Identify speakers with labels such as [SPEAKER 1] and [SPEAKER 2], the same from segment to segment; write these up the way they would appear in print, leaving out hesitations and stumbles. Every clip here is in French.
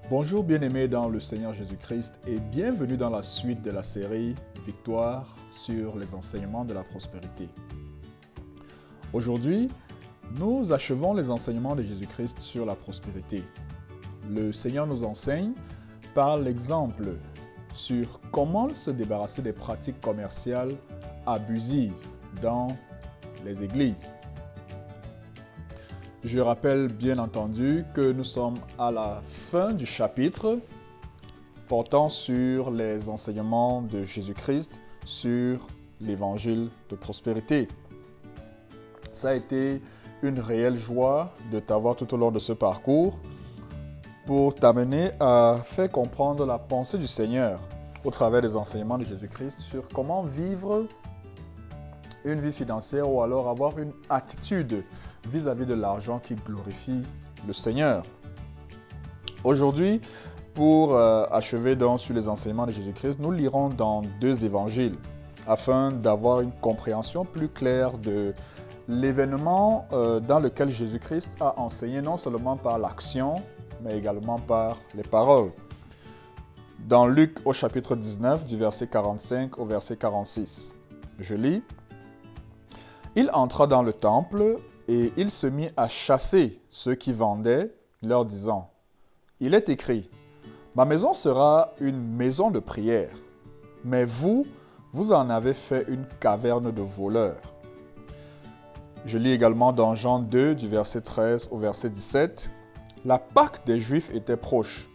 [SPEAKER 1] Bonjour bien-aimés dans le Seigneur Jésus-Christ et bienvenue dans la suite de la série Victoire sur les enseignements de la prospérité. Aujourd'hui, nous achevons les enseignements de Jésus-Christ sur la prospérité. Le Seigneur nous enseigne par l'exemple sur comment se débarrasser des pratiques commerciales abusives dans les églises. Je rappelle bien entendu que nous sommes à la fin du chapitre portant sur les enseignements de Jésus-Christ sur l'évangile de prospérité. Ça a été une réelle joie de t'avoir tout au long de ce parcours pour t'amener à faire comprendre la pensée du Seigneur au travers des enseignements de Jésus-Christ sur comment vivre une vie financière ou alors avoir une attitude vis-à-vis de l'argent qui glorifie le Seigneur. Aujourd'hui, pour achever donc sur les enseignements de Jésus-Christ, nous lirons dans deux évangiles afin d'avoir une compréhension plus claire de l'événement dans lequel Jésus-Christ a enseigné non seulement par l'action, mais également par les paroles. Dans Luc au chapitre 19, du verset 45 au verset 46, je lis: « Il entra dans le temple et il se mit à chasser ceux qui vendaient, leur disant: « Il est écrit, ma maison sera une maison de prière, mais vous, vous en avez fait une caverne de voleurs. » Je lis également dans Jean 2, du verset 13 au verset 17, « La Pâque des Juifs était proche,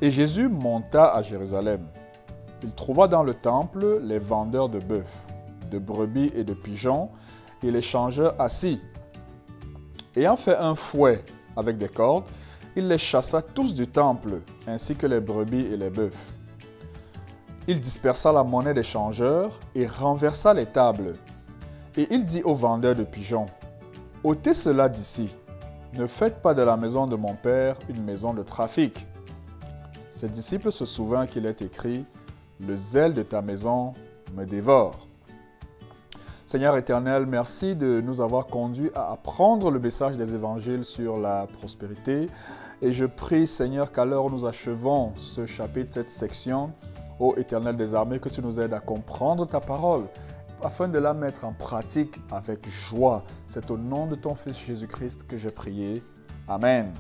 [SPEAKER 1] et Jésus monta à Jérusalem. Il trouva dans le temple les vendeurs de bœufs, de brebis et de pigeons, et les changeurs assis. Ayant fait un fouet avec des cordes, il les chassa tous du temple, ainsi que les brebis et les bœufs. Il dispersa la monnaie des changeurs et renversa les tables. Et il dit aux vendeurs de pigeons: « Ôtez cela d'ici, ne faites pas de la maison de mon Père une maison de trafic. » Ses disciples se souvinrent qu'il est écrit: « Le zèle de ta maison me dévore. » Seigneur éternel, merci de nous avoir conduits à apprendre le message des évangiles sur la prospérité. Et je prie, Seigneur, qu'à l'heure où nous achevons ce chapitre, cette section, ô Éternel des armées, que tu nous aides à comprendre ta parole, afin de la mettre en pratique avec joie. C'est au nom de ton Fils Jésus-Christ que j'ai prié. Amen.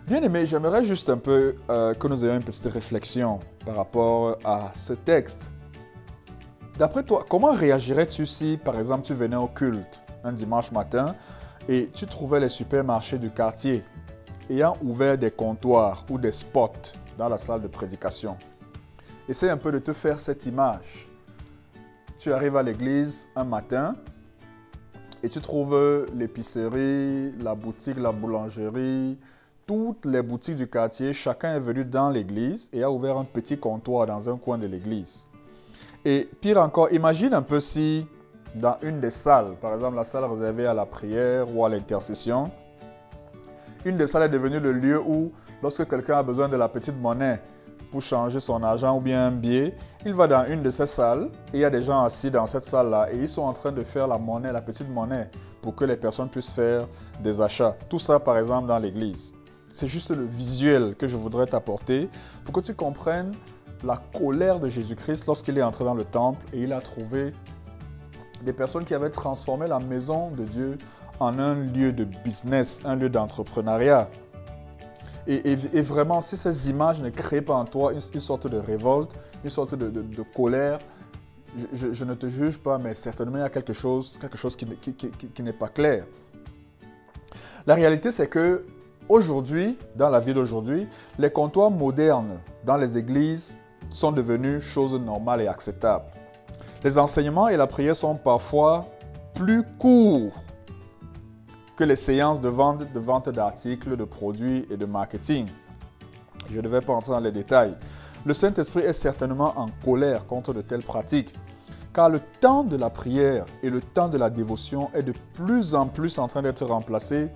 [SPEAKER 1] Bien-aimés, j'aimerais juste un peu que nous ayons une petite réflexion par rapport à ce texte. D'après toi, comment réagirais-tu si, par exemple, tu venais au culte un dimanche matin et tu trouvais les supermarchés du quartier ayant ouvert des comptoirs ou des spots dans la salle de prédication? Essaye un peu de te faire cette image. Tu arrives à l'église un matin et tu trouves l'épicerie, la boutique, la boulangerie, toutes les boutiques du quartier. Chacun est venu dans l'église et a ouvert un petit comptoir dans un coin de l'église. Et pire encore, imagine un peu si dans une des salles, par exemple la salle réservée à la prière ou à l'intercession, une des salles est devenue le lieu où, lorsque quelqu'un a besoin de la petite monnaie pour changer son argent ou bien un billet, il va dans une de ces salles et il y a des gens assis dans cette salle-là et ils sont en train de faire la monnaie, la petite monnaie, pour que les personnes puissent faire des achats. Tout ça, par exemple, dans l'église. C'est juste le visuel que je voudrais t'apporter pour que tu comprennes la colère de Jésus-Christ lorsqu'il est entré dans le temple et il a trouvé des personnes qui avaient transformé la maison de Dieu en un lieu de business, un lieu d'entrepreneuriat. Et vraiment, si ces images ne créent pas en toi une sorte de révolte, une sorte de colère, je ne te juge pas, mais certainement il y a quelque chose qui n'est pas clair. La réalité, c'est que aujourd'hui, dans la vie d'aujourd'hui, les comptoirs modernes dans les églises sont devenus choses normales et acceptables. Les enseignements et la prière sont parfois plus courts que les séances de vente d'articles, de produits et de marketing. Je ne vais pas entrer dans les détails. Le Saint-Esprit est certainement en colère contre de telles pratiques, car le temps de la prière et le temps de la dévotion est de plus en plus en train d'être remplacé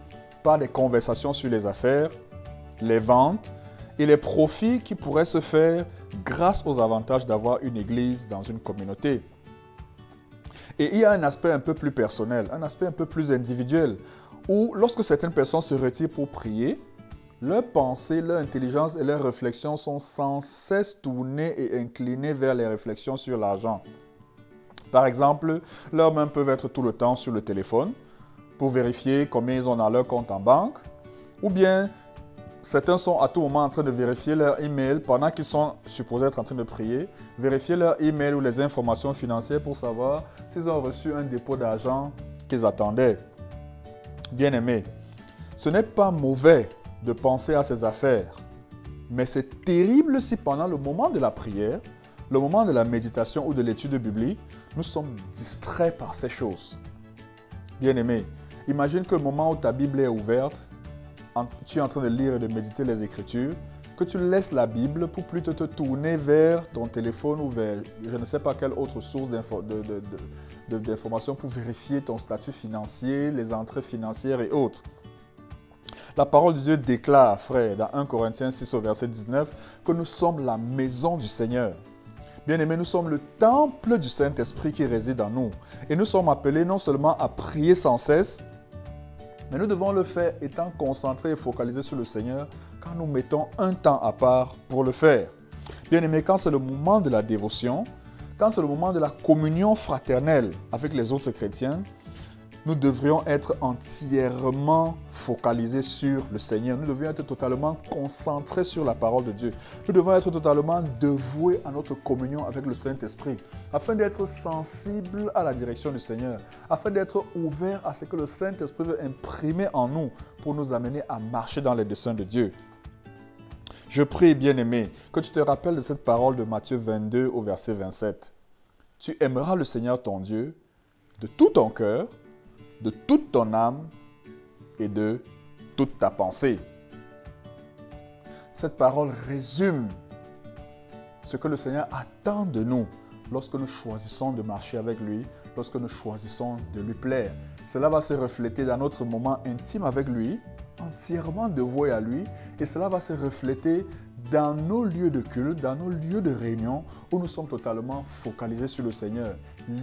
[SPEAKER 1] par des conversations sur les affaires, les ventes et les profits qui pourraient se faire grâce aux avantages d'avoir une église dans une communauté. Et il y a un aspect un peu plus personnel, un aspect un peu plus individuel, où lorsque certaines personnes se retirent pour prier, Leurs pensées, leur intelligence et leurs réflexions sont sans cesse tournées et inclinées vers les réflexions sur l'argent. Par exemple, leurs mains peuvent être tout le temps sur le téléphone pour vérifier combien ils ont dans leur compte en banque. Ou bien, certains sont à tout moment en train de vérifier leur email pendant qu'ils sont supposés être en train de prier, vérifier leur email ou les informations financières pour savoir s'ils ont reçu un dépôt d'argent qu'ils attendaient. Bien-aimés, ce n'est pas mauvais de penser à ces affaires, mais c'est terrible si pendant le moment de la prière, le moment de la méditation ou de l'étude biblique, nous sommes distraits par ces choses. Bien-aimés, imagine que le moment où ta Bible est ouverte, tu es en train de lire et de méditer les Écritures, que tu laisses la Bible pour plutôt te tourner vers ton téléphone ou vers je ne sais pas quelle autre source d'informations pour vérifier ton statut financier, les entrées financières et autres. La parole de Dieu déclare, frère, dans 1 Corinthiens 6 au verset 19, que nous sommes la maison du Seigneur. Bien-aimés, nous sommes le temple du Saint-Esprit qui réside en nous. Et nous sommes appelés non seulement à prier sans cesse, mais nous devons le faire étant concentrés et focalisés sur le Seigneur quand nous mettons un temps à part pour le faire. Bien-aimés, quand c'est le moment de la dévotion, quand c'est le moment de la communion fraternelle avec les autres chrétiens, nous devrions être entièrement focalisés sur le Seigneur. Nous devrions être totalement concentrés sur la parole de Dieu. Nous devons être totalement dévoués à notre communion avec le Saint-Esprit, afin d'être sensibles à la direction du Seigneur, afin d'être ouverts à ce que le Saint-Esprit veut imprimer en nous pour nous amener à marcher dans les desseins de Dieu. Je prie, bien-aimé, que tu te rappelles de cette parole de Matthieu 22 au verset 27. Tu aimeras le Seigneur ton Dieu de tout ton cœur, de toute ton âme et de toute ta pensée. Cette parole résume ce que le Seigneur attend de nous lorsque nous choisissons de marcher avec lui, lorsque nous choisissons de lui plaire. Cela va se refléter dans notre moment intime avec lui, entièrement dévoué à lui, et cela va se refléter dans nos lieux de culte, dans nos lieux de réunion, où nous sommes totalement focalisés sur le Seigneur,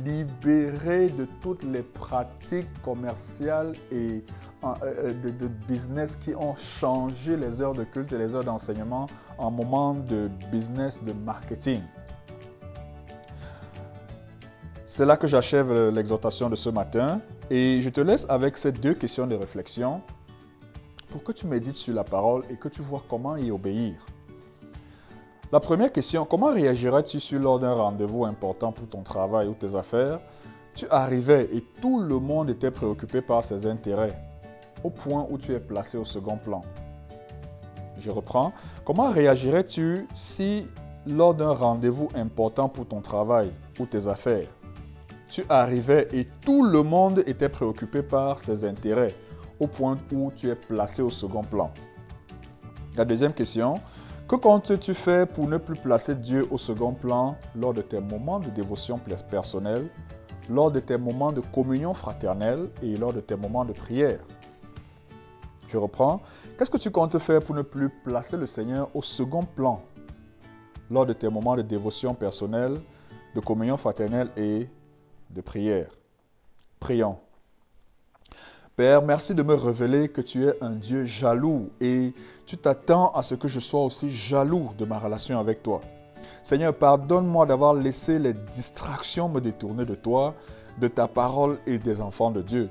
[SPEAKER 1] libérés de toutes les pratiques commerciales et de business qui ont changé les heures de culte et les heures d'enseignement en moments de business, de marketing. C'est là que j'achève l'exhortation de ce matin et je te laisse avec ces deux questions de réflexion pour que tu médites sur la parole et que tu vois comment y obéir. La première question, comment réagirais-tu lors d'un rendez-vous important pour ton travail ou tes affaires? Tu arrivais et tout le monde était préoccupé par ses intérêts, au point où tu es placé au second plan. Je reprends. Comment réagirais-tu si, lors d'un rendez-vous important pour ton travail ou tes affaires, tu arrivais et tout le monde était préoccupé par ses intérêts, au point où tu es placé au second plan? La deuxième question, que comptes-tu faire pour ne plus placer Dieu au second plan lors de tes moments de dévotion personnelle, lors de tes moments de communion fraternelle et lors de tes moments de prière? Je reprends. Qu'est-ce que tu comptes faire pour ne plus placer le Seigneur au second plan lors de tes moments de dévotion personnelle, de communion fraternelle et de prière? Prions. Père, merci de me révéler que tu es un Dieu jaloux et tu t'attends à ce que je sois aussi jaloux de ma relation avec toi. Seigneur, pardonne-moi d'avoir laissé les distractions me détourner de toi, de ta parole et des enfants de Dieu.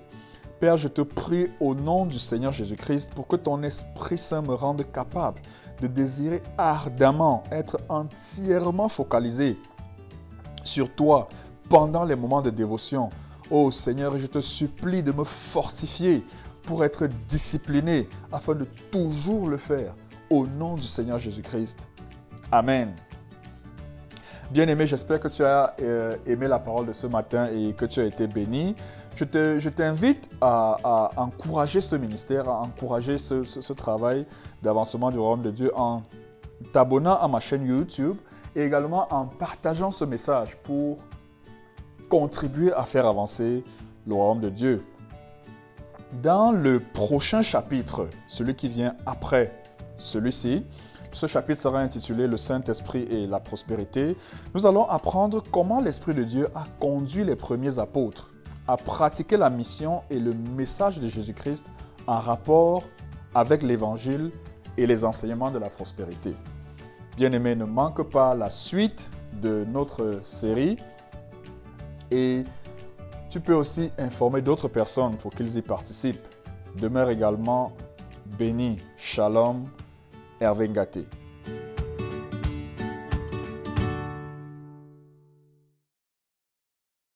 [SPEAKER 1] Père, je te prie au nom du Seigneur Jésus-Christ pour que ton Esprit Saint me rende capable de désirer ardemment être entièrement focalisé sur toi pendant les moments de dévotion. Oh Seigneur, je te supplie de me fortifier pour être discipliné afin de toujours le faire au nom du Seigneur Jésus-Christ. Amen. Bien-aimé, j'espère que tu as aimé la parole de ce matin et que tu as été béni. Je t'invite à encourager ce ministère, à encourager ce travail d'avancement du royaume de Dieu en t'abonnant à ma chaîne YouTube et également en partageant ce message pour contribuer à faire avancer le royaume de Dieu. Dans le prochain chapitre, celui qui vient après celui-ci, ce chapitre sera intitulé « Le Saint-Esprit et la prospérité ». Nous allons apprendre comment l'Esprit de Dieu a conduit les premiers apôtres à pratiquer la mission et le message de Jésus-Christ en rapport avec l'Évangile et les enseignements de la prospérité. Bien-aimé, ne manque pas la suite de notre série et tu peux aussi informer d'autres personnes pour qu'ils y participent. Demeure également béni. Shalom, Hervé Ngaté.